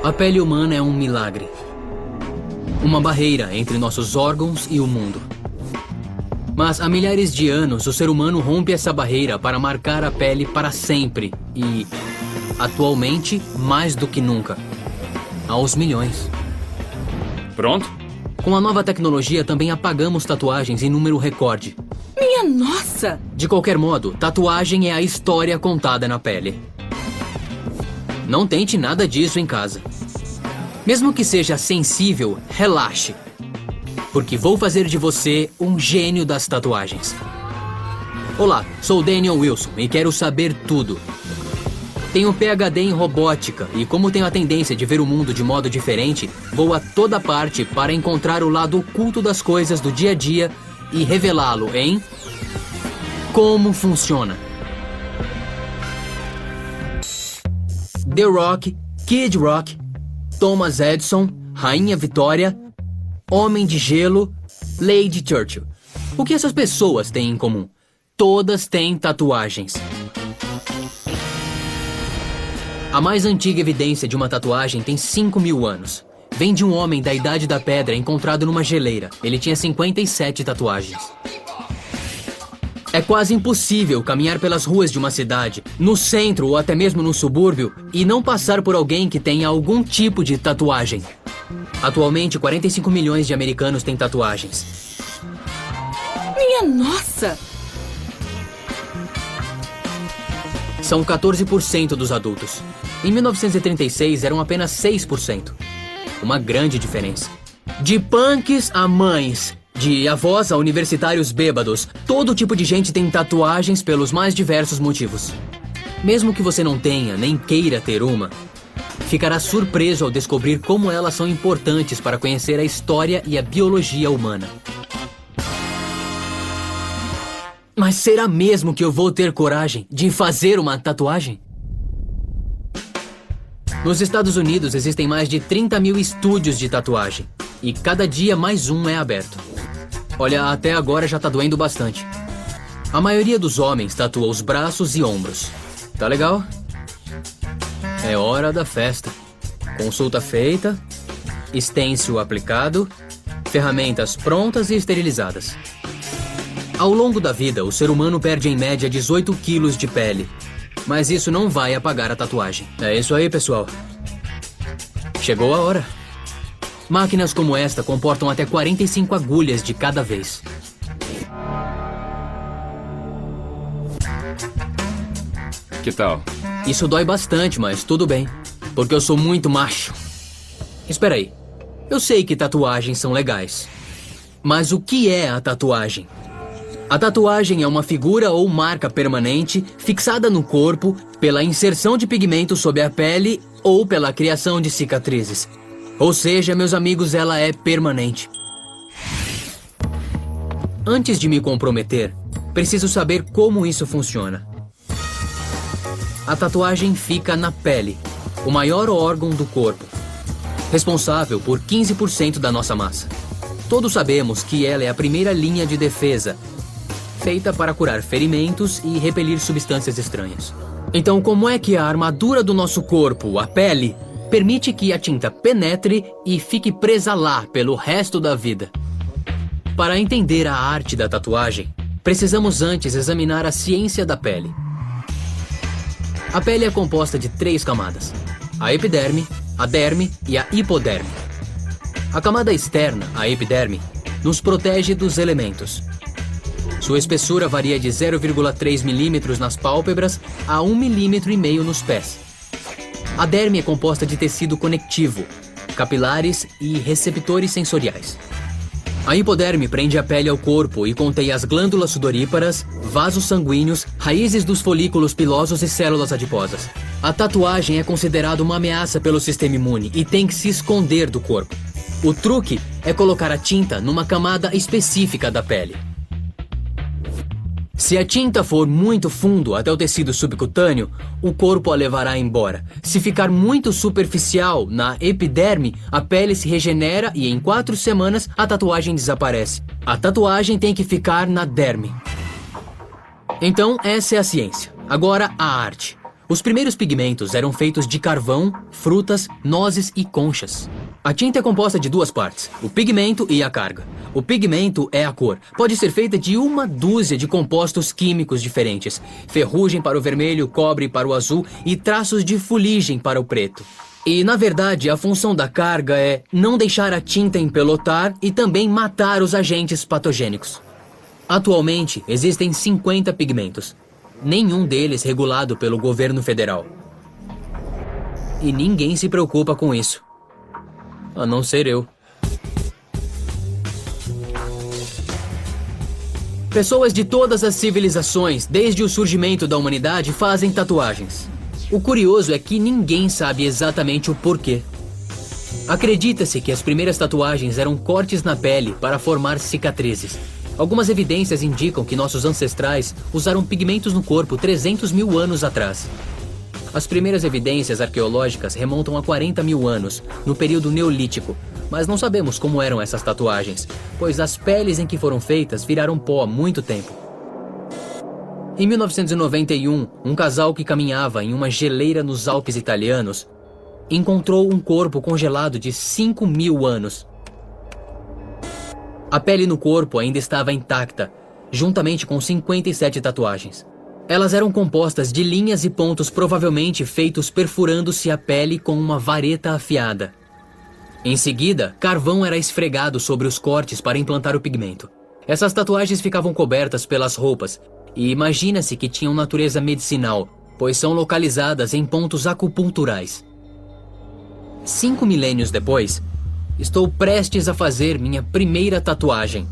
A pele humana é um milagre. Uma barreira entre nossos órgãos e o mundo. Mas há milhares de anos, o ser humano rompe essa barreira para marcar a pele para sempre. E, atualmente, mais do que nunca. Aos milhões. Pronto? Com a nova tecnologia, também apagamos tatuagens em número recorde. Minha nossa! De qualquer modo, tatuagem é a história contada na pele. Não tente nada disso em casa. Mesmo que seja sensível, relaxe. Porque vou fazer de você um gênio das tatuagens. Olá, sou Daniel Wilson e quero saber tudo. Tenho PhD em robótica e como tenho a tendência de ver o mundo de modo diferente, vou a toda parte para encontrar o lado oculto das coisas do dia a dia e revelá-lo em Como Funciona. The Rock, Kid Rock, Thomas Edison, Rainha Vitória, Homem de Gelo, Lady Churchill. O que essas pessoas têm em comum? Todas têm tatuagens. A mais antiga evidência de uma tatuagem tem 5.000 anos. Vem de um homem da Idade da Pedra encontrado numa geleira. Ele tinha 57 tatuagens. É quase impossível caminhar pelas ruas de uma cidade, no centro ou até mesmo no subúrbio, e não passar por alguém que tenha algum tipo de tatuagem. Atualmente, 45 milhões de americanos têm tatuagens. Minha nossa! São 14% dos adultos. Em 1936, eram apenas 6%. Uma grande diferença. De punks a mães, de avós a universitários bêbados, todo tipo de gente tem tatuagens pelos mais diversos motivos. Mesmo que você não tenha, nem queira ter uma, ficará surpreso ao descobrir como elas são importantes para conhecer a história e a biologia humana. Mas será mesmo que eu vou ter coragem de fazer uma tatuagem? Nos Estados Unidos existem mais de 30.000 estúdios de tatuagem. E cada dia mais um é aberto. Olha, até agora já tá doendo bastante. A maioria dos homens tatua os braços e ombros. Tá legal? É hora da festa. Consulta feita, stencil aplicado, ferramentas prontas e esterilizadas. Ao longo da vida, o ser humano perde em média 18 quilos de pele. Mas isso não vai apagar a tatuagem. É isso aí, pessoal. Chegou a hora. Máquinas como esta comportam até 45 agulhas de cada vez. Que tal? Isso dói bastante, mas tudo bem. Porque eu sou muito macho. Espera aí. Eu sei que tatuagens são legais. Mas o que é a tatuagem? A tatuagem é uma figura ou marca permanente fixada no corpo pela inserção de pigmentos sob a pele ou pela criação de cicatrizes. Ou seja, meus amigos, ela é permanente. Antes de me comprometer, preciso saber como isso funciona. A tatuagem fica na pele, o maior órgão do corpo, responsável por 15% da nossa massa. Todos sabemos que ela é a primeira linha de defesa, feita para curar ferimentos e repelir substâncias estranhas. Então, como é que a armadura do nosso corpo, a pele, permite que a tinta penetre e fique presa lá pelo resto da vida? Para entender a arte da tatuagem, precisamos antes examinar a ciência da pele. A pele é composta de 3 camadas: a epiderme, a derme e a hipoderme. A camada externa, a epiderme, nos protege dos elementos. Sua espessura varia de 0,3 milímetros nas pálpebras a 1,5 milímetros nos pés. A derme é composta de tecido conectivo, capilares e receptores sensoriais. A hipoderme prende a pele ao corpo e contém as glândulas sudoríparas, vasos sanguíneos, raízes dos folículos pilosos e células adiposas. A tatuagem é considerada uma ameaça pelo sistema imune e tem que se esconder do corpo. O truque é colocar a tinta numa camada específica da pele. Se a tinta for muito fundo até o tecido subcutâneo, o corpo a levará embora. Se ficar muito superficial na epiderme, a pele se regenera e em 4 semanas a tatuagem desaparece. A tatuagem tem que ficar na derme. Então, essa é a ciência. Agora, a arte. Os primeiros pigmentos eram feitos de carvão, frutas, nozes e conchas. A tinta é composta de duas partes, o pigmento e a carga. O pigmento é a cor. Pode ser feita de uma dúzia de compostos químicos diferentes. Ferrugem para o vermelho, cobre para o azul e traços de fuligem para o preto. E, na verdade, a função da carga é não deixar a tinta empelotar e também matar os agentes patogênicos. Atualmente, existem 50 pigmentos. Nenhum deles regulado pelo governo federal. E ninguém se preocupa com isso. A não ser eu. Pessoas de todas as civilizações, desde o surgimento da humanidade, fazem tatuagens. O curioso é que ninguém sabe exatamente o porquê. Acredita-se que as primeiras tatuagens eram cortes na pele para formar cicatrizes. Algumas evidências indicam que nossos ancestrais usaram pigmentos no corpo 300 mil anos atrás. As primeiras evidências arqueológicas remontam a 40 mil anos, no período neolítico, mas não sabemos como eram essas tatuagens, pois as peles em que foram feitas viraram pó há muito tempo. Em 1991, um casal que caminhava em uma geleira nos Alpes italianos encontrou um corpo congelado de 5 mil anos. A pele no corpo ainda estava intacta, juntamente com 57 tatuagens. Elas eram compostas de linhas e pontos provavelmente feitos perfurando-se a pele com uma vareta afiada. Em seguida, carvão era esfregado sobre os cortes para implantar o pigmento. Essas tatuagens ficavam cobertas pelas roupas, e imagina-se que tinham natureza medicinal, pois são localizadas em pontos acupunturais. 5 milênios depois, estou prestes a fazer minha primeira tatuagem.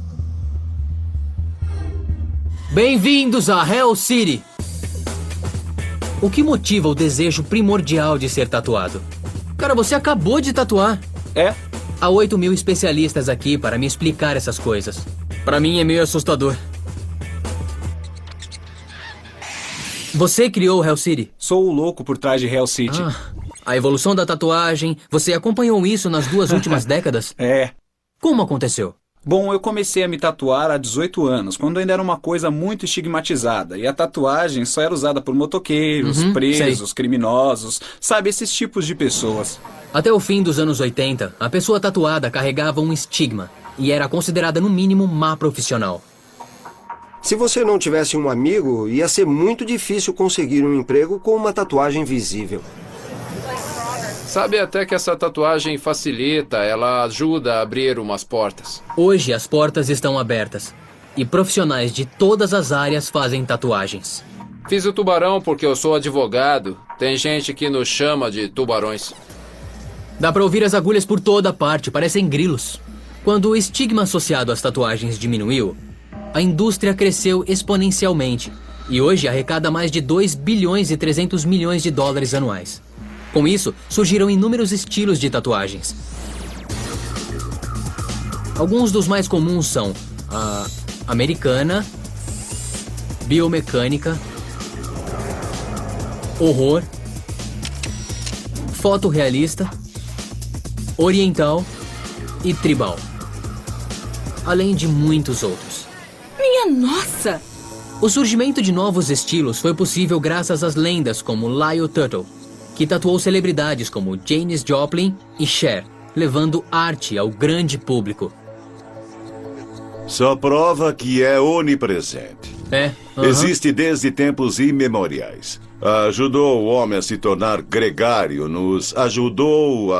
Bem-vindos a Hell City! O que motiva o desejo primordial de ser tatuado? Cara, você acabou de tatuar. É? Há 8 mil especialistas aqui para me explicar essas coisas. Pra mim é meio assustador. Você criou Hell City? Sou o louco por trás de Hell City. A evolução da tatuagem, você acompanhou isso nas 2 últimas décadas? É. Como aconteceu? Bom, eu comecei a me tatuar há 18 anos, quando ainda era uma coisa muito estigmatizada. E a tatuagem só era usada por motoqueiros, presos, criminosos, sabe, esses tipos de pessoas. Até o fim dos anos 80, a pessoa tatuada carregava um estigma e era considerada no mínimo má profissional. Se você não tivesse um amigo, ia ser muito difícil conseguir um emprego com uma tatuagem visível. Sabe até que essa tatuagem facilita, ela ajuda a abrir umas portas. Hoje as portas estão abertas e profissionais de todas as áreas fazem tatuagens. Fiz o tubarão porque eu sou advogado. Tem gente que nos chama de tubarões. Dá pra ouvir as agulhas por toda parte, parecem grilos. Quando o estigma associado às tatuagens diminuiu, a indústria cresceu exponencialmente e hoje arrecada mais de 2 bilhões e 300 milhões de dólares anuais. Com isso, surgiram inúmeros estilos de tatuagens. Alguns dos mais comuns são a americana, biomecânica, horror, fotorrealista, oriental e tribal. Além de muitos outros. Minha nossa! O surgimento de novos estilos foi possível graças às lendas como Lyle Tuttle, que tatuou celebridades como Janis Joplin e Cher, levando arte ao grande público. Só prova que é onipresente. Existe desde tempos imemoriais. Ajudou o homem a se tornar gregário, nos ajudou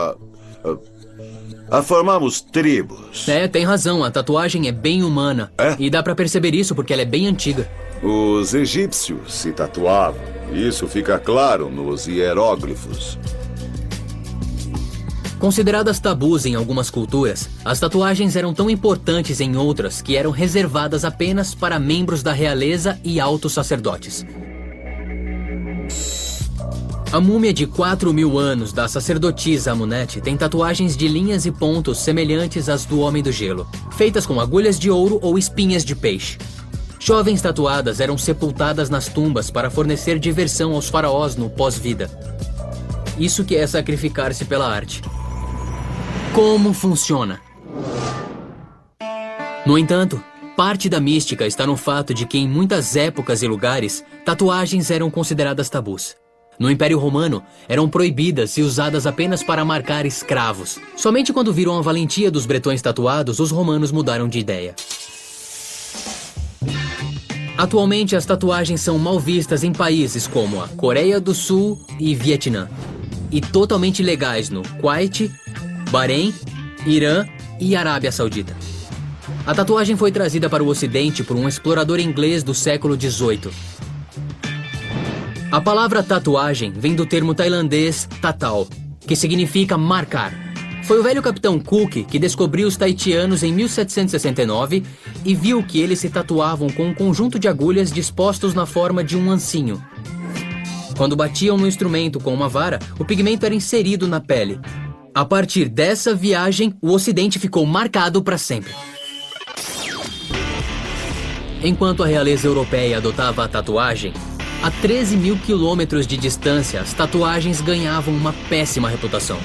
a formarmos tribos. Tem razão, a tatuagem é bem humana. E dá pra perceber isso porque ela é bem antiga. Os egípcios se tatuavam. Isso fica claro nos hieróglifos. Consideradas tabus em algumas culturas, as tatuagens eram tão importantes em outras que eram reservadas apenas para membros da realeza e altos sacerdotes. A múmia de 4 mil anos da sacerdotisa Amunet tem tatuagens de linhas e pontos semelhantes às do Homem do Gelo, feitas com agulhas de ouro ou espinhas de peixe. Jovens tatuadas eram sepultadas nas tumbas para fornecer diversão aos faraós no pós-vida. Isso que é sacrificar-se pela arte. Como funciona? No entanto, parte da mística está no fato de que em muitas épocas e lugares, tatuagens eram consideradas tabus. No Império Romano, eram proibidas e usadas apenas para marcar escravos. Somente quando viram a valentia dos bretões tatuados, os romanos mudaram de ideia. Atualmente, as tatuagens são mal vistas em países como a Coreia do Sul e Vietnã, e totalmente legais no Kuwait, Bahrein, Irã e Arábia Saudita. A tatuagem foi trazida para o Ocidente por um explorador inglês do século XVIII. A palavra tatuagem vem do termo tailandês tatal, que significa marcar. Foi o velho capitão Cook que descobriu os taitianos em 1769 e viu que eles se tatuavam com um conjunto de agulhas dispostos na forma de um ancinho. Quando batiam no instrumento com uma vara, o pigmento era inserido na pele. A partir dessa viagem, o Ocidente ficou marcado para sempre. Enquanto a realeza europeia adotava a tatuagem, a 13 mil quilômetros de distância, as tatuagens ganhavam uma péssima reputação.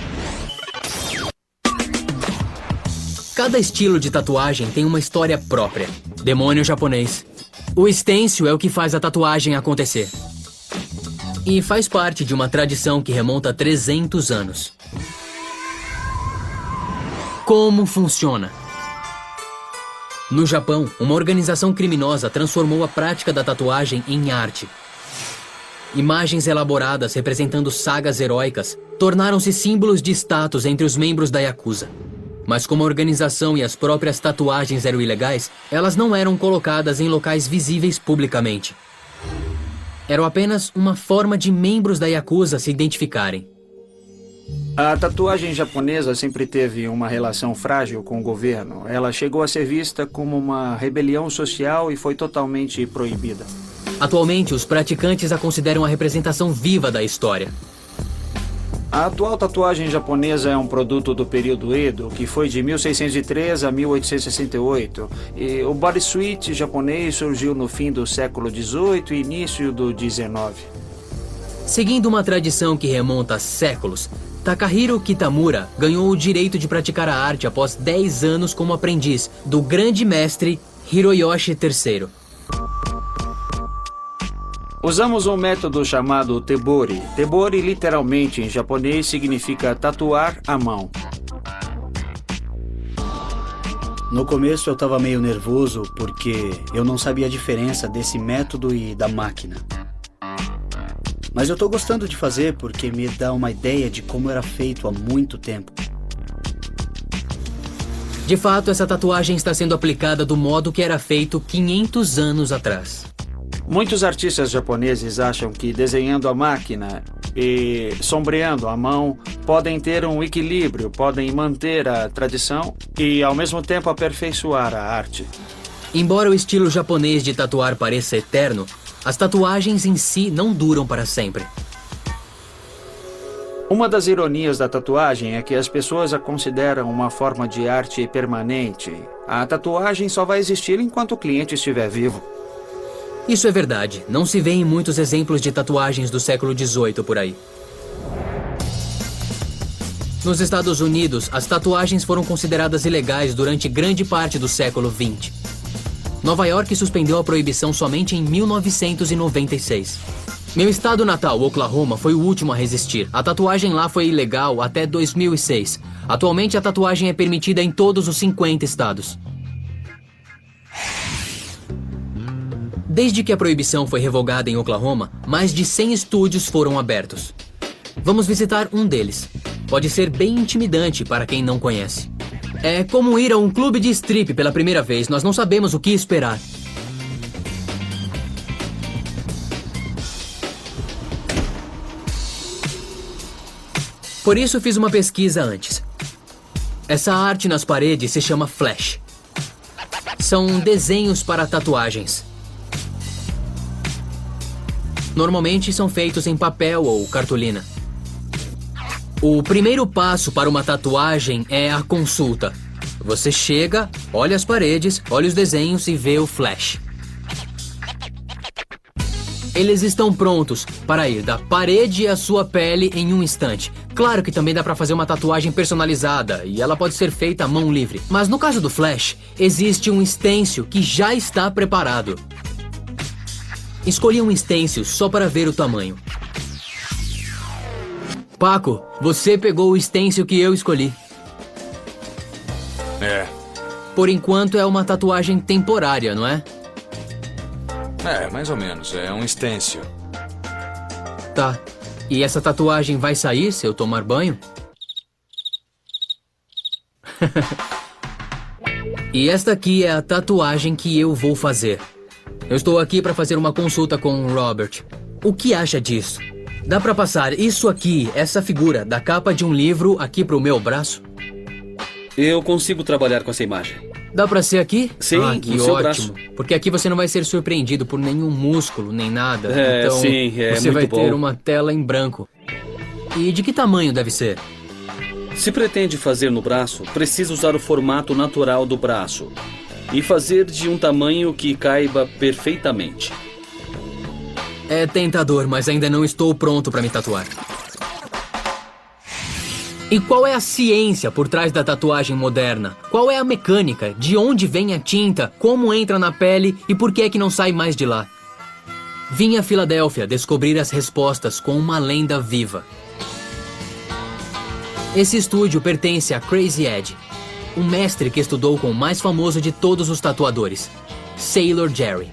Cada estilo de tatuagem tem uma história própria. Demônio japonês. O stencil é o que faz a tatuagem acontecer. E faz parte de uma tradição que remonta a 300 anos. Como funciona? No Japão, uma organização criminosa transformou a prática da tatuagem em arte. Imagens elaboradas representando sagas heróicas tornaram-se símbolos de status entre os membros da Yakuza. Mas como a organização e as próprias tatuagens eram ilegais, elas não eram colocadas em locais visíveis publicamente. Eram apenas uma forma de membros da Yakuza se identificarem. A tatuagem japonesa sempre teve uma relação frágil com o governo. Ela chegou a ser vista como uma rebelião social e foi totalmente proibida. Atualmente, os praticantes a consideram a representação viva da história. A atual tatuagem japonesa é um produto do período Edo, que foi de 1603 a 1868. E o bodysuit japonês surgiu no fim do século XVIII e início do XIX. Seguindo uma tradição que remonta a séculos, Takahiro Kitamura ganhou o direito de praticar a arte após 10 anos como aprendiz do grande mestre Hiroyoshi III. Usamos um método chamado tebori. Tebori, literalmente em japonês, significa tatuar à mão. No começo eu estava meio nervoso porque eu não sabia a diferença desse método e da máquina. Mas eu estou gostando de fazer porque me dá uma ideia de como era feito há muito tempo. De fato, essa tatuagem está sendo aplicada do modo que era feito 500 anos atrás. Muitos artistas japoneses acham que desenhando a máquina e sombreando a mão podem ter um equilíbrio, podem manter a tradição e, ao mesmo tempo, aperfeiçoar a arte. Embora o estilo japonês de tatuar pareça eterno, as tatuagens em si não duram para sempre. Uma das ironias da tatuagem é que as pessoas a consideram uma forma de arte permanente. A tatuagem só vai existir enquanto o cliente estiver vivo. Isso é verdade. Não se vê em muitos exemplos de tatuagens do século XVIII por aí. Nos Estados Unidos, as tatuagens foram consideradas ilegais durante grande parte do século XX. Nova York suspendeu a proibição somente em 1996. Meu estado natal, Oklahoma, foi o último a resistir. A tatuagem lá foi ilegal até 2006. Atualmente, a tatuagem é permitida em todos os 50 estados. Desde que a proibição foi revogada em Oklahoma, mais de 100 estúdios foram abertos. Vamos visitar um deles. Pode ser bem intimidante para quem não conhece. É como ir a um clube de strip pela primeira vez. Nós não sabemos o que esperar. Por isso fiz uma pesquisa antes. Essa arte nas paredes se chama flash. São desenhos para tatuagens. Normalmente são feitos em papel ou cartolina. O primeiro passo para uma tatuagem é a consulta. Você chega, olha as paredes, olha os desenhos e vê o flash. Eles estão prontos para ir da parede à sua pele em um instante. Claro que também dá para fazer uma tatuagem personalizada e ela pode ser feita à mão livre. Mas no caso do flash, existe um stencil que já está preparado. Escolhi um stencil só para ver o tamanho. Paco, você pegou o stencil que eu escolhi. É. Por enquanto é uma tatuagem temporária, não é? É, mais ou menos. É um stencil. Tá. E essa tatuagem vai sair se eu tomar banho? E esta aqui é a tatuagem que eu vou fazer. Eu estou aqui para fazer uma consulta com o Robert. O que acha disso? Dá para passar isso aqui, essa figura, da capa de um livro aqui pro meu braço? Eu consigo trabalhar com essa imagem. Dá pra ser aqui? Sim, que no seu ótimo. braço. Porque aqui você não vai ser surpreendido por nenhum músculo, nem nada. É, então, sim, é você vai muito ter bom. uma tela em branco. E de que tamanho deve ser? Se pretende fazer no braço, precisa usar o formato natural do braço e fazer de um tamanho que caiba perfeitamente. É tentador, mas ainda não estou pronto para me tatuar. E qual é a ciência por trás da tatuagem moderna? Qual é a mecânica? De onde vem a tinta? Como entra na pele? E por que é que não sai mais de lá? Vim a Filadélfia descobrir as respostas com uma lenda viva. Esse estúdio pertence a Crazy Ed, um mestre que estudou com o mais famoso de todos os tatuadores, Sailor Jerry.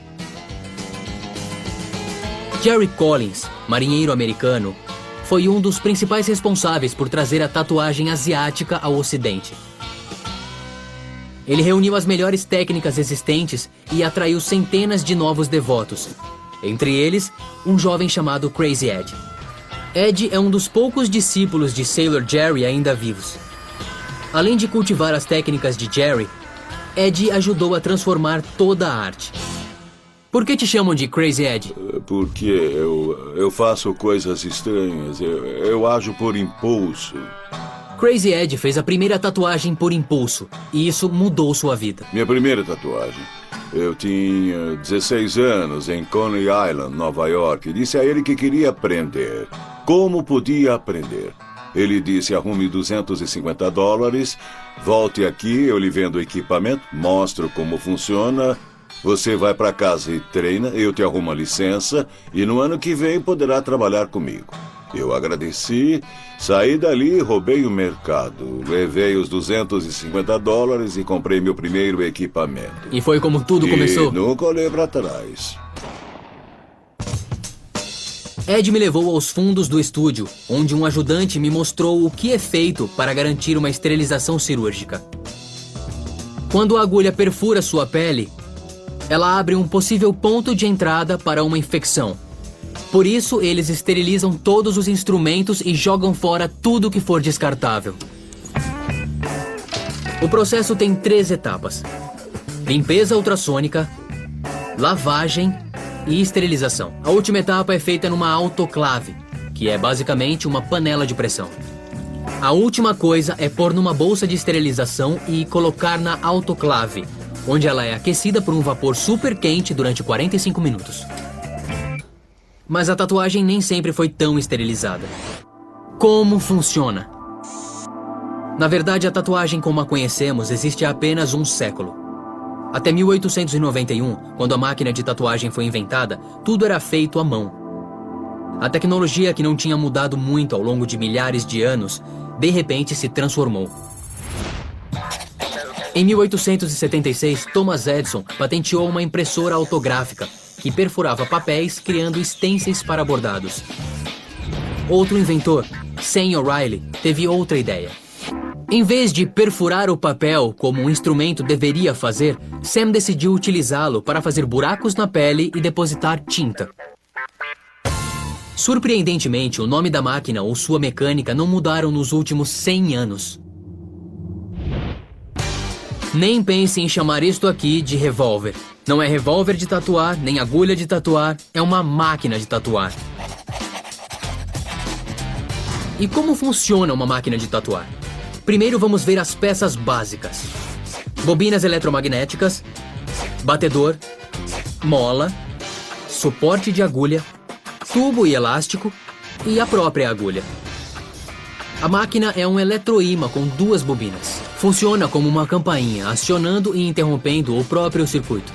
Jerry Collins, marinheiro americano, foi um dos principais responsáveis por trazer a tatuagem asiática ao Ocidente. Ele reuniu as melhores técnicas existentes e atraiu centenas de novos devotos, entre eles, um jovem chamado Crazy Ed. Ed é um dos poucos discípulos de Sailor Jerry ainda vivos. Além de cultivar as técnicas de Jerry, Ed ajudou a transformar toda a arte. Por que te chamam de Crazy Ed? Porque eu faço coisas estranhas. Eu ajo por impulso. Crazy Ed fez a primeira tatuagem por impulso, e isso mudou sua vida. Minha primeira tatuagem. Eu tinha 16 anos em Coney Island, Nova York. Disse a ele que queria aprender. Como podia aprender? Ele disse, arrume $250, volte aqui, eu lhe vendo o equipamento, mostro como funciona. Você vai para casa e treina, eu te arrumo a licença e no ano que vem poderá trabalhar comigo. Eu agradeci, saí dali e roubei o mercado. Levei os $250 e comprei meu primeiro equipamento. E foi como tudo começou? E nunca olhei para trás. Ed me levou aos fundos do estúdio, onde um ajudante me mostrou o que é feito para garantir uma esterilização cirúrgica. Quando a agulha perfura sua pele, ela abre um possível ponto de entrada para uma infecção. Por isso, eles esterilizam todos os instrumentos e jogam fora tudo que for descartável. O processo tem 3 etapas: limpeza ultrassônica, lavagem e esterilização. A última etapa é feita numa autoclave, que é basicamente uma panela de pressão. A última coisa é pôr numa bolsa de esterilização e colocar na autoclave, onde ela é aquecida por um vapor super quente durante 45 minutos. Mas a tatuagem nem sempre foi tão esterilizada. Como funciona? Na verdade, a tatuagem como a conhecemos existe há apenas um século. Até 1891, quando a máquina de tatuagem foi inventada, tudo era feito à mão. A tecnologia, que não tinha mudado muito ao longo de milhares de anos, de repente se transformou. Em 1876, Thomas Edison patenteou uma impressora autográfica que perfurava papéis, criando stencils para bordados. Outro inventor, Sam O'Reilly, teve outra ideia. Em vez de perfurar o papel como um instrumento deveria fazer, Sam decidiu utilizá-lo para fazer buracos na pele e depositar tinta. Surpreendentemente, o nome da máquina ou sua mecânica não mudaram nos últimos 100 anos. Nem pense em chamar isto aqui de revólver. Não é revólver de tatuar, nem agulha de tatuar, é uma máquina de tatuar. E como funciona uma máquina de tatuar? Primeiro vamos ver as peças básicas: bobinas eletromagnéticas, batedor, mola, suporte de agulha, tubo e elástico e a própria agulha. A máquina é um eletroímã com 2 bobinas. Funciona como uma campainha, acionando e interrompendo o próprio circuito.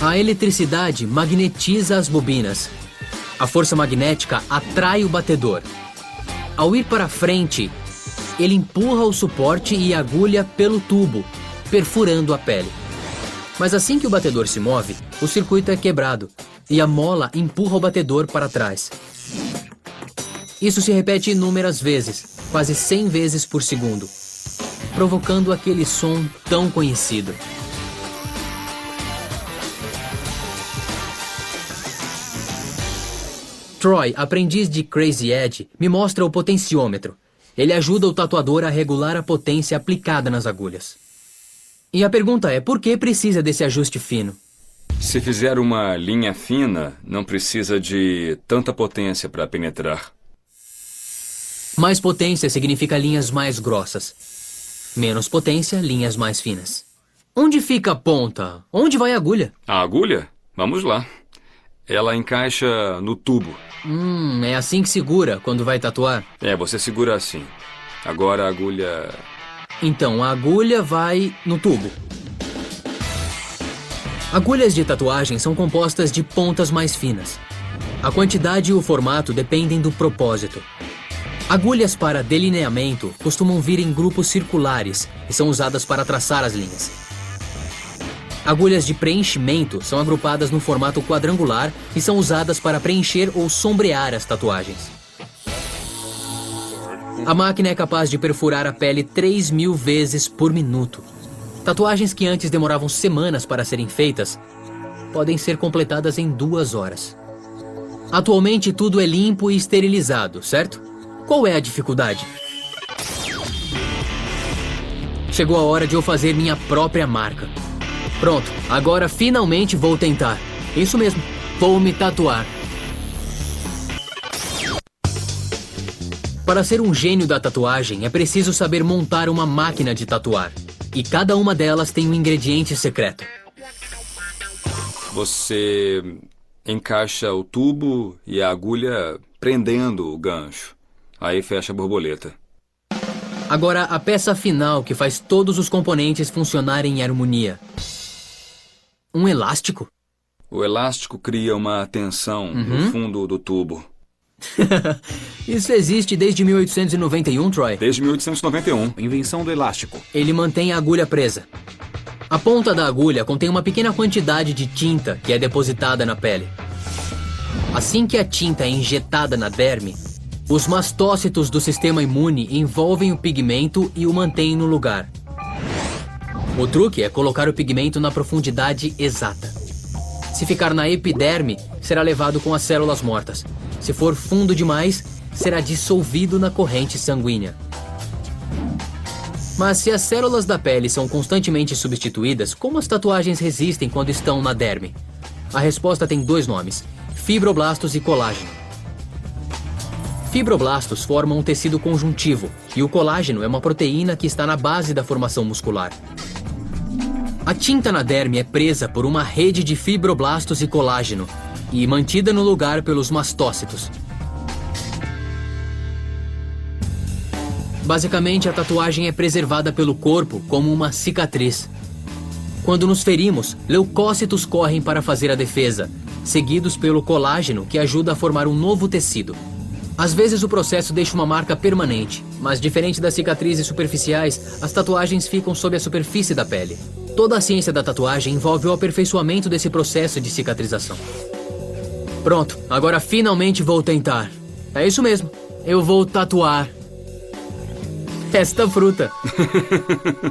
A eletricidade magnetiza as bobinas A força magnética atrai o batedor. Ao ir para frente, ele empurra o suporte e a agulha pelo tubo, perfurando a pele. Mas assim que o batedor se move, o circuito é quebrado e a mola empurra o batedor para trás. Isso se repete inúmeras vezes, quase 100 vezes por segundo, provocando aquele som tão conhecido. Troy, aprendiz de Crazy Ed, me mostra o potenciômetro. Ele ajuda o tatuador a regular a potência aplicada nas agulhas. E a pergunta é, por que precisa desse ajuste fino? Se fizer uma linha fina, não precisa de tanta potência para penetrar. Mais potência significa linhas mais grossas. Menos potência, linhas mais finas. Onde fica a ponta? Onde vai a agulha? A agulha? Vamos lá. Ela encaixa no tubo. É assim que segura quando vai tatuar? É, você segura assim. Agora a agulha... Então, a agulha vai no tubo. Agulhas de tatuagem são compostas de pontas mais finas. A quantidade e o formato dependem do propósito. Agulhas para delineamento costumam vir em grupos circulares e são usadas para traçar as linhas. Agulhas de preenchimento são agrupadas no formato quadrangular e são usadas para preencher ou sombrear as tatuagens. A máquina é capaz de perfurar a pele 3.000 vezes por minuto. Tatuagens que antes demoravam semanas para serem feitas podem ser completadas em 2 horas. Atualmente tudo é limpo e esterilizado, certo? Qual é a dificuldade? Chegou a hora de eu fazer minha própria marca. Pronto, agora finalmente vou tentar. Isso mesmo, vou me tatuar. Para ser um gênio da tatuagem, é preciso saber montar uma máquina de tatuar. E cada uma delas tem um ingrediente secreto. Você encaixa o tubo e a agulha prendendo o gancho. Aí fecha a borboleta. Agora, a peça final que faz todos os componentes funcionarem em harmonia. Um elástico? O elástico cria uma tensão no fundo do tubo. Isso existe desde 1891, Troy? Desde 1891. Invenção do elástico. Ele mantém a agulha presa. A ponta da agulha contém uma pequena quantidade de tinta que é depositada na pele. Assim que a tinta é injetada na derme, os mastócitos do sistema imune envolvem o pigmento e o mantêm no lugar. O truque é colocar o pigmento na profundidade exata. Se ficar na epiderme, será levado com as células mortas. Se for fundo demais, será dissolvido na corrente sanguínea. Mas se as células da pele são constantemente substituídas, como as tatuagens resistem quando estão na derme? A resposta tem 2 nomes: fibroblastos e colágeno. Fibroblastos formam um tecido conjuntivo e o colágeno é uma proteína que está na base da formação muscular. A tinta na derme é presa por uma rede de fibroblastos e colágeno e mantida no lugar pelos mastócitos. Basicamente, a tatuagem é preservada pelo corpo como uma cicatriz. Quando nos ferimos, leucócitos correm para fazer a defesa, seguidos pelo colágeno que ajuda a formar um novo tecido. Às vezes o processo deixa uma marca permanente, mas diferente das cicatrizes superficiais, as tatuagens ficam sob a superfície da pele. Toda a ciência da tatuagem envolve o aperfeiçoamento desse processo de cicatrização. Pronto, agora finalmente vou tentar. É isso mesmo, eu vou tatuar esta fruta.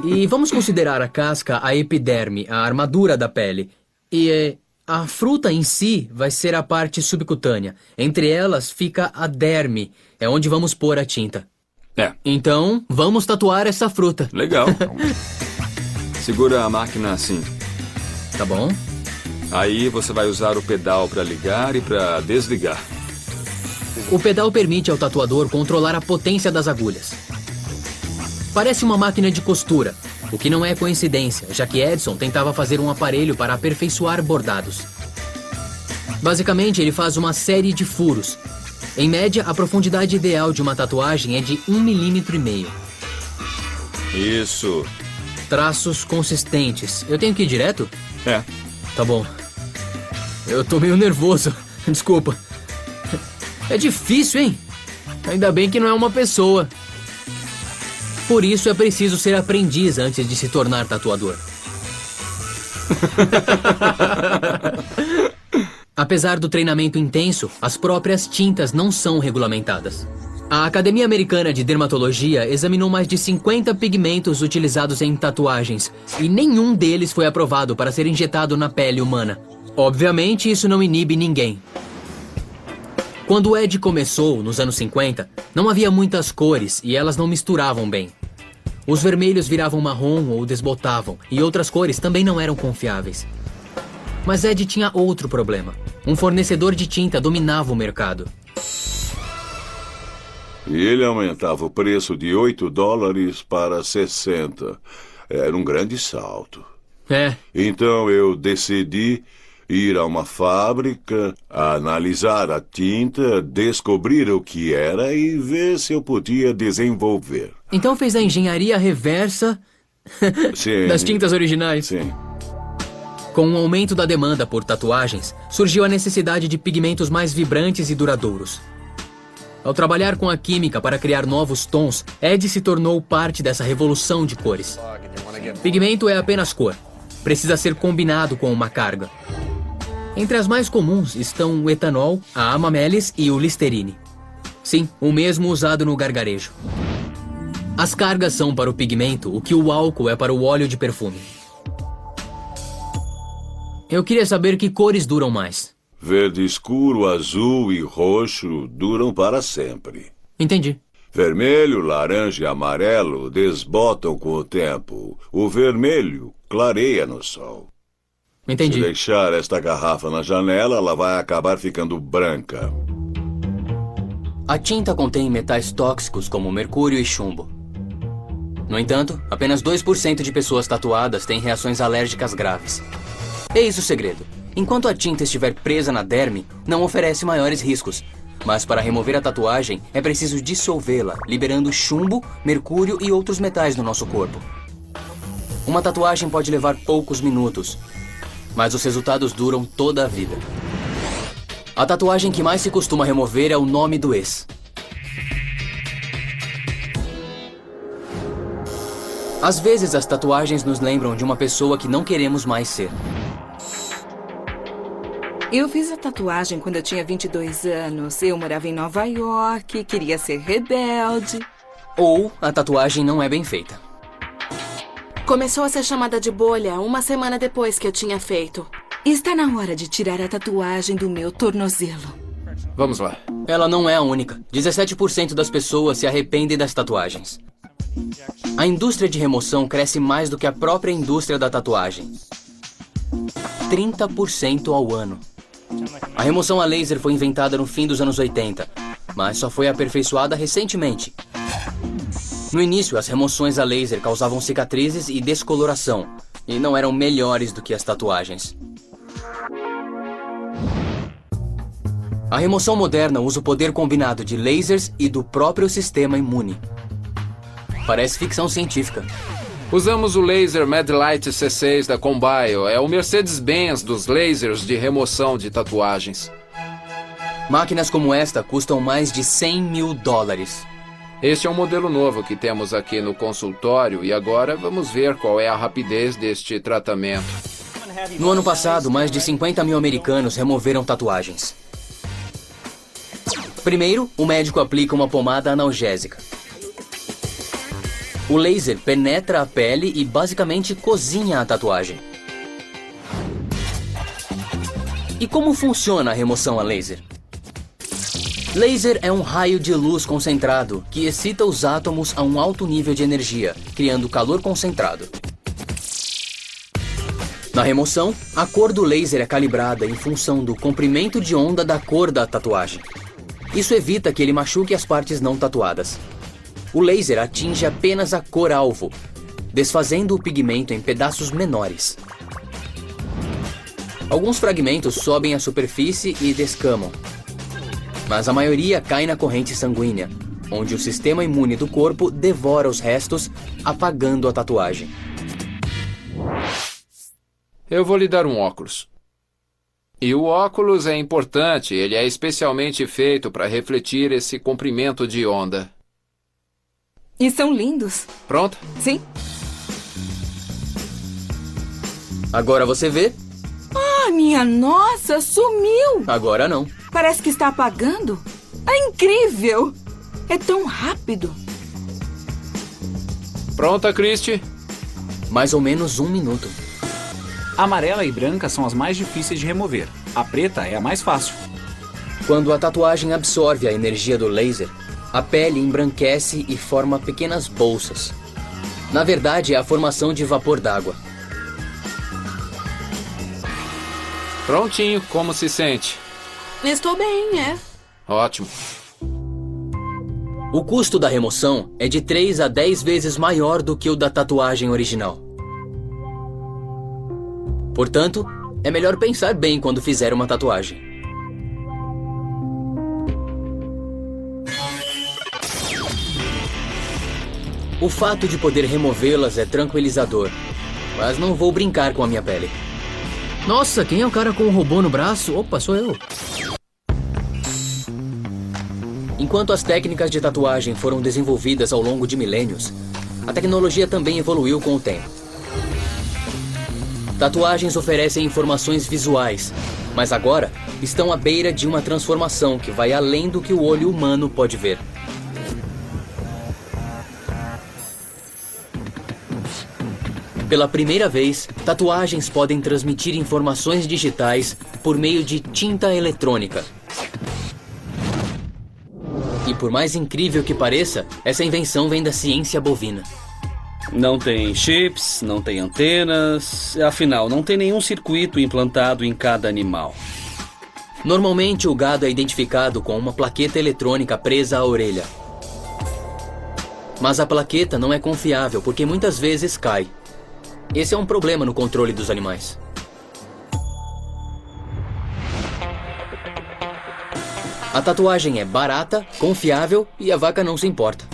E vamos considerar a casca, a epiderme, a armadura da pele. E a fruta em si vai ser a parte subcutânea. Entre elas fica a derme, é onde vamos pôr a tinta. Então, vamos tatuar essa fruta. Legal. Segura a máquina assim. Tá bom. Aí você vai usar o pedal para ligar e para desligar. O pedal permite ao tatuador controlar a potência das agulhas. Parece uma máquina de costura, o que não é coincidência, já que Edson tentava fazer um aparelho para aperfeiçoar bordados. Basicamente, ele faz uma série de furos. Em média, a profundidade ideal de uma tatuagem é de 1,5 milímetros. Isso. Traços consistentes. Eu tenho que ir direto? É. Tá bom. Eu tô meio nervoso. Desculpa. É difícil, hein? Ainda bem que não é uma pessoa. Por isso é preciso ser aprendiz antes de se tornar tatuador. Apesar do treinamento intenso, as próprias tintas não são regulamentadas. A Academia Americana de Dermatologia examinou mais de 50 pigmentos utilizados em tatuagens e nenhum deles foi aprovado para ser injetado na pele humana. Obviamente, isso não inibe ninguém. Quando o Ed começou, nos anos 50, não havia muitas cores e elas não misturavam bem. Os vermelhos viravam marrom ou desbotavam, e outras cores também não eram confiáveis. Mas Ed tinha outro problema. Um fornecedor de tinta dominava o mercado. E ele aumentava o preço de $8 para 60. Era um grande salto. Então eu decidi ir a uma fábrica, analisar a tinta, descobrir o que era e ver se eu podia desenvolver. Então fez a engenharia reversa das tintas originais? Sim. Com o aumento da demanda por tatuagens, surgiu a necessidade de pigmentos mais vibrantes e duradouros. Ao trabalhar com a química para criar novos tons, Ed se tornou parte dessa revolução de cores. Pigmento é apenas cor. Precisa ser combinado com uma carga. Entre as mais comuns estão o etanol, a amamelis e o listerine. Sim, o mesmo usado no gargarejo. As cargas são para o pigmento o que o álcool é para o óleo de perfume. Eu queria saber que cores duram mais. Verde escuro, azul e roxo duram para sempre. Entendi. Vermelho, laranja e amarelo desbotam com o tempo. O vermelho clareia no sol. Entendi. Se deixar esta garrafa na janela, ela vai acabar ficando branca. A tinta contém metais tóxicos como mercúrio e chumbo. No entanto, apenas 2% de pessoas tatuadas têm reações alérgicas graves. Eis o segredo. Enquanto a tinta estiver presa na derme, não oferece maiores riscos. Mas para remover a tatuagem, é preciso dissolvê-la, liberando chumbo, mercúrio e outros metais no nosso corpo. Uma tatuagem pode levar poucos minutos, mas os resultados duram toda a vida. A tatuagem que mais se costuma remover é o nome do ex. Às vezes, as tatuagens nos lembram de uma pessoa que não queremos mais ser. Eu fiz a tatuagem quando eu tinha 22 anos. Eu morava em Nova York, queria ser rebelde. Ou a tatuagem não é bem feita. Começou a ser chamada de bolha uma semana depois que eu tinha feito. Está na hora de tirar a tatuagem do meu tornozelo. Vamos lá. Ela não é a única. 17% das pessoas se arrependem das tatuagens. A indústria de remoção cresce mais do que a própria indústria da tatuagem. 30% ao ano. A remoção a laser foi inventada no fim dos anos 80, mas só foi aperfeiçoada recentemente. No início, as remoções a laser causavam cicatrizes e descoloração, e não eram melhores do que as tatuagens. A remoção moderna usa o poder combinado de lasers e do próprio sistema imune. Parece ficção científica. Usamos o laser Medlight C6 da Combio. É o Mercedes-Benz dos lasers de remoção de tatuagens. Máquinas como esta custam mais de $100 mil. Este é um modelo novo que temos aqui no consultório e agora vamos ver qual é a rapidez deste tratamento. No ano passado, mais de 50 mil americanos removeram tatuagens. Primeiro, o médico aplica uma pomada analgésica. O laser penetra a pele e basicamente cozinha a tatuagem. E como funciona a remoção a laser? Laser é um raio de luz concentrado que excita os átomos a um alto nível de energia, criando calor concentrado. Na remoção, a cor do laser é calibrada em função do comprimento de onda da cor da tatuagem. Isso evita que ele machuque as partes não tatuadas. O laser atinge apenas a cor-alvo, desfazendo o pigmento em pedaços menores. Alguns fragmentos sobem à superfície e descamam, mas a maioria cai na corrente sanguínea, onde o sistema imune do corpo devora os restos, apagando a tatuagem. Eu vou lhe dar um óculos. E o óculos é importante. Ele é especialmente feito para refletir esse comprimento de onda. E são lindos. Pronto? Sim. Agora você vê? Ah, minha nossa, sumiu! Agora não. Parece que está apagando. É incrível! É tão rápido. Pronta, Christy? Mais ou menos 1 minuto. Amarela e branca são as mais difíceis de remover. A preta é a mais fácil. Quando a tatuagem absorve a energia do laser, a pele embranquece e forma pequenas bolsas. Na verdade, é a formação de vapor d'água. Prontinho, como se sente? Estou bem, é. Ótimo. O custo da remoção é de 3 a 10 vezes maior do que o da tatuagem original. Portanto, é melhor pensar bem quando fizer uma tatuagem. O fato de poder removê-las é tranquilizador, mas não vou brincar com a minha pele. Nossa, quem é o cara com o robô no braço? Opa, sou eu. Enquanto as técnicas de tatuagem foram desenvolvidas ao longo de milênios, a tecnologia também evoluiu com o tempo. Tatuagens oferecem informações visuais, mas agora estão à beira de uma transformação que vai além do que o olho humano pode ver. Pela primeira vez, tatuagens podem transmitir informações digitais por meio de tinta eletrônica. E por mais incrível que pareça, essa invenção vem da ciência bovina. Não tem chips, não tem antenas, afinal, não tem nenhum circuito implantado em cada animal. Normalmente, o gado é identificado com uma plaqueta eletrônica presa à orelha. Mas a plaqueta não é confiável porque muitas vezes cai. Esse é um problema no controle dos animais. A tatuagem é barata, confiável e a vaca não se importa.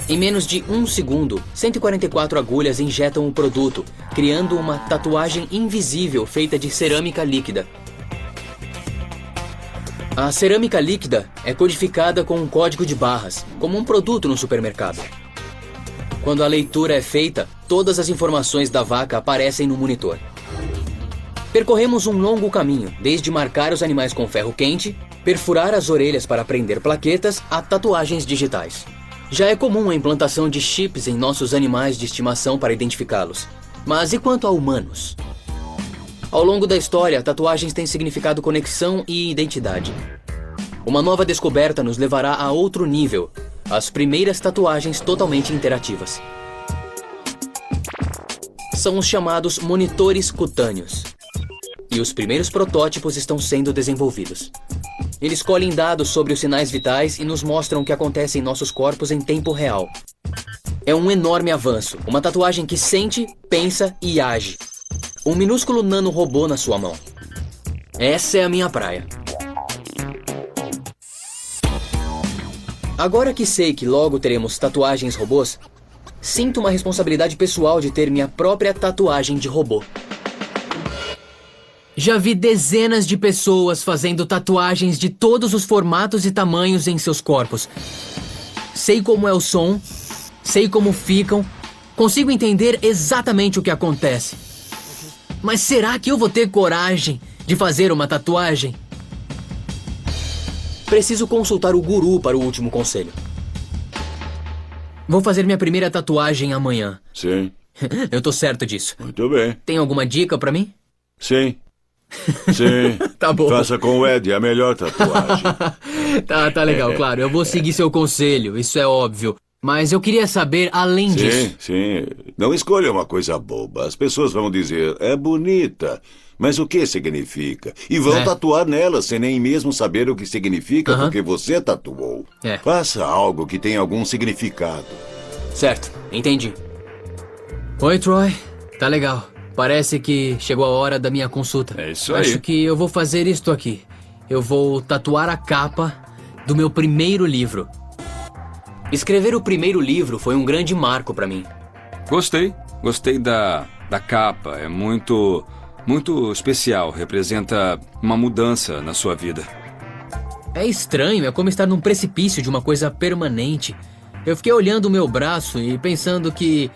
Em menos de 1 segundo, 144 agulhas injetam o produto, criando uma tatuagem invisível feita de cerâmica líquida. A cerâmica líquida é codificada com um código de barras, como um produto no supermercado. Quando a leitura é feita, todas as informações da vaca aparecem no monitor. Percorremos um longo caminho, desde marcar os animais com ferro quente, perfurar as orelhas para prender plaquetas, a tatuagens digitais. Já é comum a implantação de chips em nossos animais de estimação para identificá-los. Mas e quanto a humanos? Ao longo da história, tatuagens têm significado conexão e identidade. Uma nova descoberta nos levará a outro nível: as primeiras tatuagens totalmente interativas. São os chamados monitores cutâneos. E os primeiros protótipos estão sendo desenvolvidos. Eles colhem dados sobre os sinais vitais e nos mostram o que acontece em nossos corpos em tempo real. É um enorme avanço, uma tatuagem que sente, pensa e age. Um minúsculo nanorobô na sua mão. Essa é a minha praia. Agora que sei que logo teremos tatuagens robôs, sinto uma responsabilidade pessoal de ter minha própria tatuagem de robô. Já vi dezenas de pessoas fazendo tatuagens de todos os formatos e tamanhos em seus corpos. Sei como é o som, sei como ficam, consigo entender exatamente o que acontece. Mas será que eu vou ter coragem de fazer uma tatuagem? Preciso consultar o guru para o último conselho. Vou fazer minha primeira tatuagem amanhã. Sim. Eu tô certo disso. Muito bem. Tem alguma dica pra mim? Sim. Sim. Tá bom. Faça com o Ed a melhor tatuagem. Tá legal, claro. Eu vou seguir seu conselho, isso é óbvio. Mas eu queria saber além disso. Sim. Não escolha uma coisa boba. As pessoas vão dizer, é bonita. Mas o que significa? E vão tatuar nela sem nem mesmo saber o que significa porque você tatuou. Faça algo que tenha algum significado. Certo, entendi. Oi, Troy. Tá legal. Parece que chegou a hora da minha consulta. É isso aí. Acho que eu vou fazer isto aqui. Eu vou tatuar a capa do meu primeiro livro. Escrever o primeiro livro foi um grande marco pra mim. Gostei da capa. É muito muito especial. Representa uma mudança na sua vida. É estranho, é como estar num precipício de uma coisa permanente. Eu fiquei olhando o meu braço e pensando que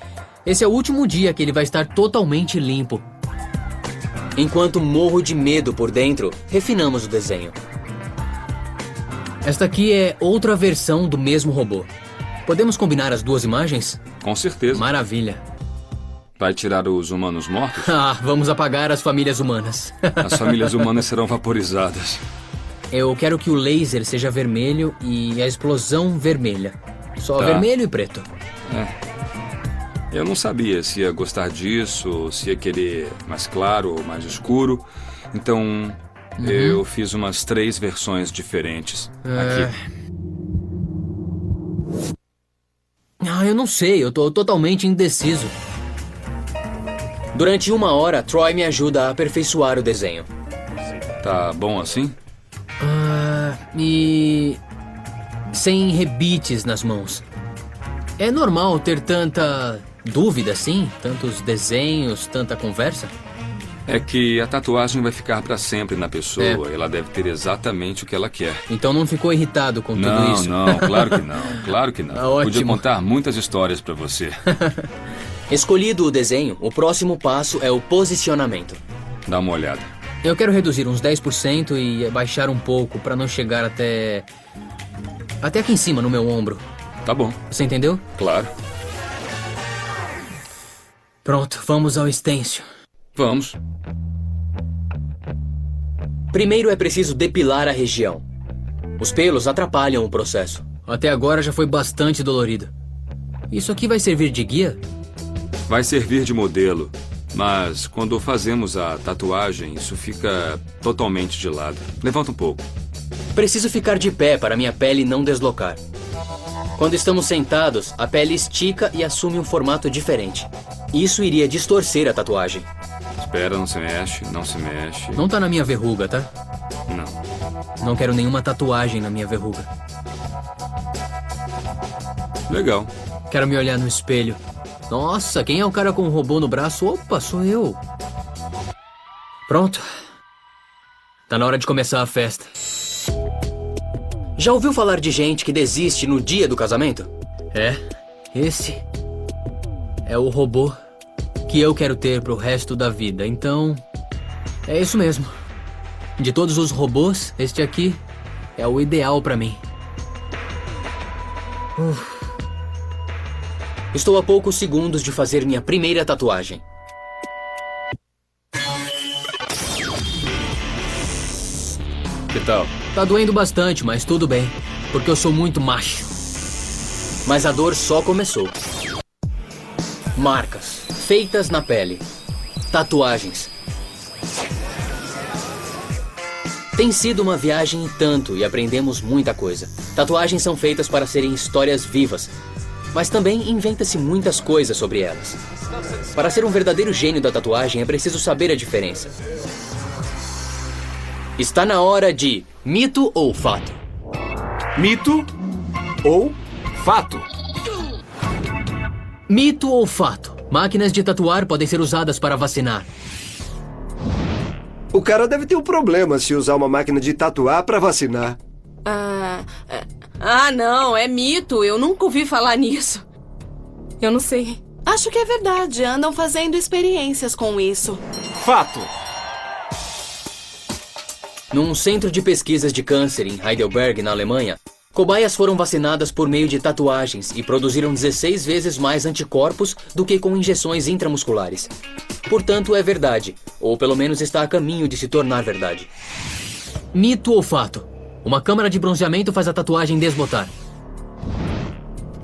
esse é o último dia que ele vai estar totalmente limpo. Enquanto morro de medo por dentro, refinamos o desenho. Esta aqui é outra versão do mesmo robô. Podemos combinar as duas imagens? Com certeza. Maravilha. Vai tirar os humanos mortos? Vamos apagar as famílias humanas. As famílias humanas serão vaporizadas. Eu quero que o laser seja vermelho e a explosão vermelha. Só vermelho e preto. Eu não sabia se ia gostar disso, se ia querer mais claro ou mais escuro. Então, eu fiz umas 3 versões diferentes aqui. Eu não sei, eu tô totalmente indeciso. Durante 1 hora, Troy me ajuda a aperfeiçoar o desenho. Tá bom assim? E... sem rebites nas mãos. É normal ter tanta dúvida assim? Tantos desenhos, tanta conversa? É que a tatuagem vai ficar pra sempre na pessoa. Ela deve ter exatamente o que ela quer. Então não ficou irritado com tudo isso? Não, claro que não. Claro que não. Ótimo. Podia contar muitas histórias pra você. Escolhido o desenho, o próximo passo é o posicionamento. Dá uma olhada. Eu quero reduzir uns 10% e baixar um pouco pra não chegar até aqui em cima, no meu ombro. Tá bom. Você entendeu? Claro. Pronto, vamos ao stencil. Vamos. Primeiro é preciso depilar a região. Os pelos atrapalham o processo. Até agora já foi bastante dolorido. Isso aqui vai servir de guia? Vai servir de modelo. Mas quando fazemos a tatuagem, isso fica totalmente de lado. Levanta um pouco. Preciso ficar de pé para minha pele não deslocar. Quando estamos sentados, a pele estica e assume um formato diferente. Isso iria distorcer a tatuagem. Espera, não se mexe, não se mexe. Não tá na minha verruga, tá? Não. Não quero nenhuma tatuagem na minha verruga. Legal. Quero me olhar no espelho. Nossa, quem é o cara com um robô no braço? Opa, sou eu. Pronto. Tá na hora de começar a festa. Já ouviu falar de gente que desiste no dia do casamento? Esse é o robô que eu quero ter pro resto da vida. Então, é isso mesmo. De todos os robôs, este aqui é o ideal pra mim. Estou a poucos segundos de fazer minha primeira tatuagem. Que tal? Tá doendo bastante, mas tudo bem, porque eu sou muito macho. Mas a dor só começou. Marcas, feitas na pele. Tatuagens. Tem sido uma viagem e tanto, e aprendemos muita coisa. Tatuagens são feitas para serem histórias vivas, mas também inventa-se muitas coisas sobre elas. Para ser um verdadeiro gênio da tatuagem, é preciso saber a diferença. Está na hora de mito ou fato? Mito ou fato? Mito ou fato? Máquinas de tatuar podem ser usadas para vacinar. O cara deve ter um problema se usar uma máquina de tatuar para vacinar. Não, é mito. Eu nunca ouvi falar nisso. Eu não sei. Acho que é verdade. Andam fazendo experiências com isso. Fato. Num centro de pesquisas de câncer em Heidelberg, na Alemanha, cobaias foram vacinadas por meio de tatuagens e produziram 16 vezes mais anticorpos do que com injeções intramusculares. Portanto, é verdade, ou pelo menos está a caminho de se tornar verdade. Mito ou fato? Uma câmara de bronzeamento faz a tatuagem desbotar.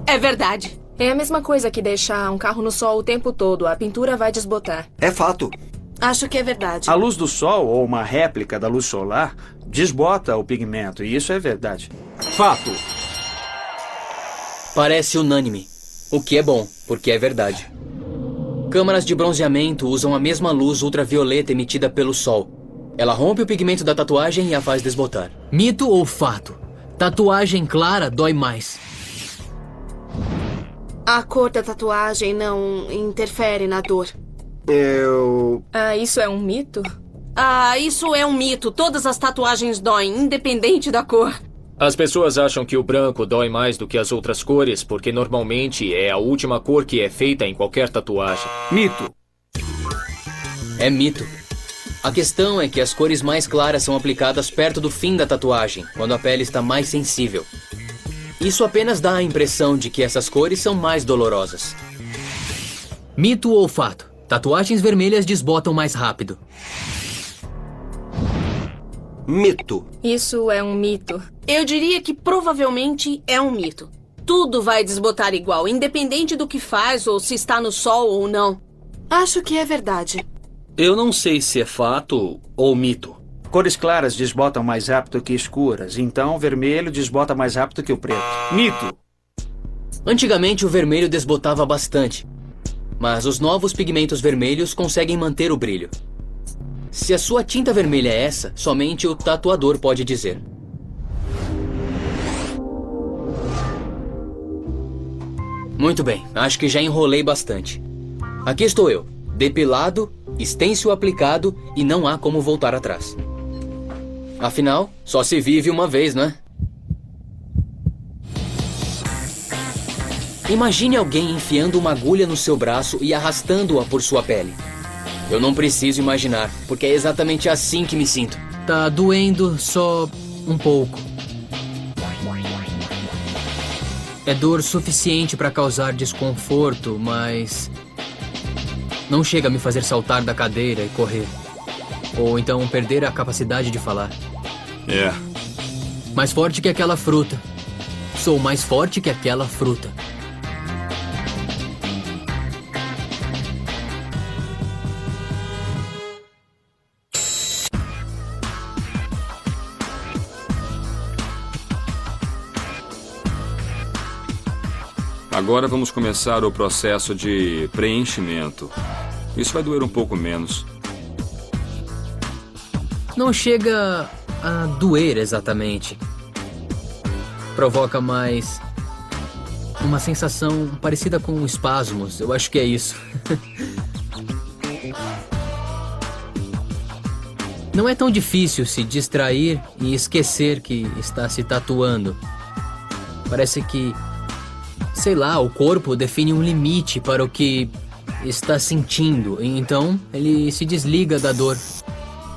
É verdade. É a mesma coisa que deixar um carro no sol o tempo todo. A pintura vai desbotar. É fato. Acho que é verdade. A luz do sol, ou uma réplica da luz solar, desbota o pigmento, e isso é verdade. Fato. Parece unânime, o que é bom, porque é verdade. Câmaras de bronzeamento usam a mesma luz ultravioleta emitida pelo sol. Ela rompe o pigmento da tatuagem e a faz desbotar. Mito ou fato? Tatuagem clara dói mais. A cor da tatuagem não interfere na dor. Isso é um mito? Isso é um mito. Todas as tatuagens doem, independente da cor. As pessoas acham que o branco dói mais do que as outras cores, porque normalmente é a última cor que é feita em qualquer tatuagem. Mito. É mito. A questão é que as cores mais claras são aplicadas perto do fim da tatuagem, quando a pele está mais sensível. Isso apenas dá a impressão de que essas cores são mais dolorosas. Mito ou fato? Tatuagens vermelhas desbotam mais rápido. Mito. Isso é um mito. Eu diria que provavelmente é um mito. Tudo vai desbotar igual, independente do que faz ou se está no sol ou não. Acho que é verdade. Eu não sei se é fato ou mito. Cores claras desbotam mais rápido que escuras, então o vermelho desbota mais rápido que o preto. Mito. Antigamente o vermelho desbotava bastante, mas os novos pigmentos vermelhos conseguem manter o brilho. Se a sua tinta vermelha é essa, somente o tatuador pode dizer. Muito bem, acho que já enrolei bastante. Aqui estou eu, depilado, stencil aplicado e não há como voltar atrás. Afinal, só se vive uma vez, não é? Imagine alguém enfiando uma agulha no seu braço e arrastando-a por sua pele. Eu não preciso imaginar, porque é exatamente assim que me sinto. Tá doendo só um pouco. É dor suficiente para causar desconforto, mas não chega a me fazer saltar da cadeira e correr. Ou então perder a capacidade de falar. É. Mais forte que aquela fruta. Sou mais forte que aquela fruta. Agora vamos começar o processo de preenchimento. Isso vai doer um pouco menos. Não chega a doer exatamente. Provoca mais uma sensação parecida com espasmos. Eu acho que é isso. Não é tão difícil se distrair e esquecer que está se tatuando. Parece que, sei lá, o corpo define um limite para o que está sentindo. E então ele se desliga da dor.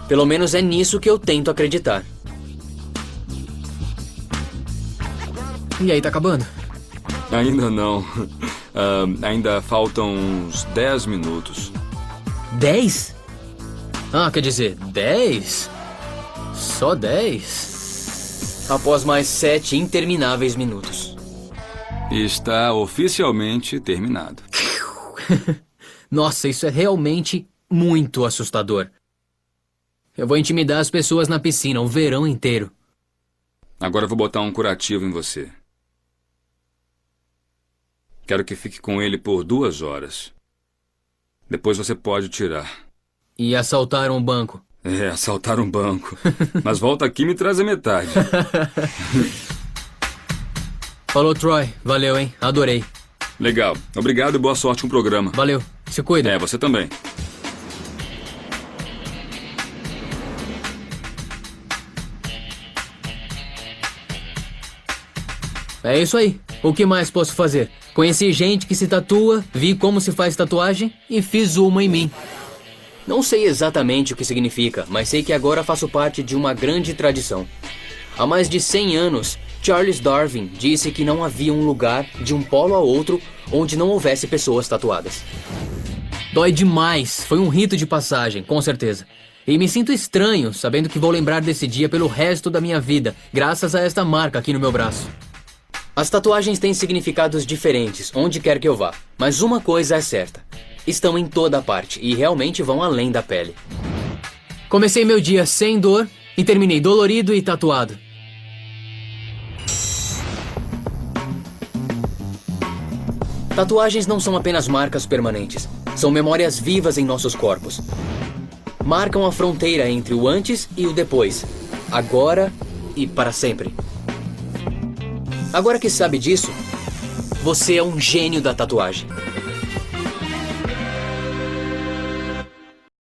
Pelo menos é nisso que eu tento acreditar. E aí, tá acabando? Ainda não. Ainda faltam uns 10 minutos. 10? Quer dizer, 10? Só 10? Após mais 7 intermináveis minutos. Está oficialmente terminado. Nossa, isso é realmente muito assustador. Eu vou intimidar as pessoas na piscina o verão inteiro. Agora eu vou botar um curativo em você. Quero que fique com ele por 2 horas. Depois você pode tirar. E assaltar um banco. Assaltar um banco. Mas volta aqui e me traz a metade. Falou, Troy. Valeu, hein? Adorei. Legal. Obrigado e boa sorte com o programa. Valeu. Se cuida. Você também. É isso aí. O que mais posso fazer? Conheci gente que se tatua, vi como se faz tatuagem e fiz uma em mim. Não sei exatamente o que significa, mas sei que agora faço parte de uma grande tradição. Há mais de 100 anos, Charles Darwin disse que não havia um lugar, de um polo a outro, onde não houvesse pessoas tatuadas. Dói demais. Foi um rito de passagem, com certeza. E me sinto estranho, sabendo que vou lembrar desse dia pelo resto da minha vida, graças a esta marca aqui no meu braço. As tatuagens têm significados diferentes, onde quer que eu vá. Mas uma coisa é certa. Estão em toda parte e realmente vão além da pele. Comecei meu dia sem dor e terminei dolorido e tatuado. Tatuagens não são apenas marcas permanentes. São memórias vivas em nossos corpos. Marcam a fronteira entre o antes e o depois. Agora e para sempre. Agora que sabe disso, você é um gênio da tatuagem.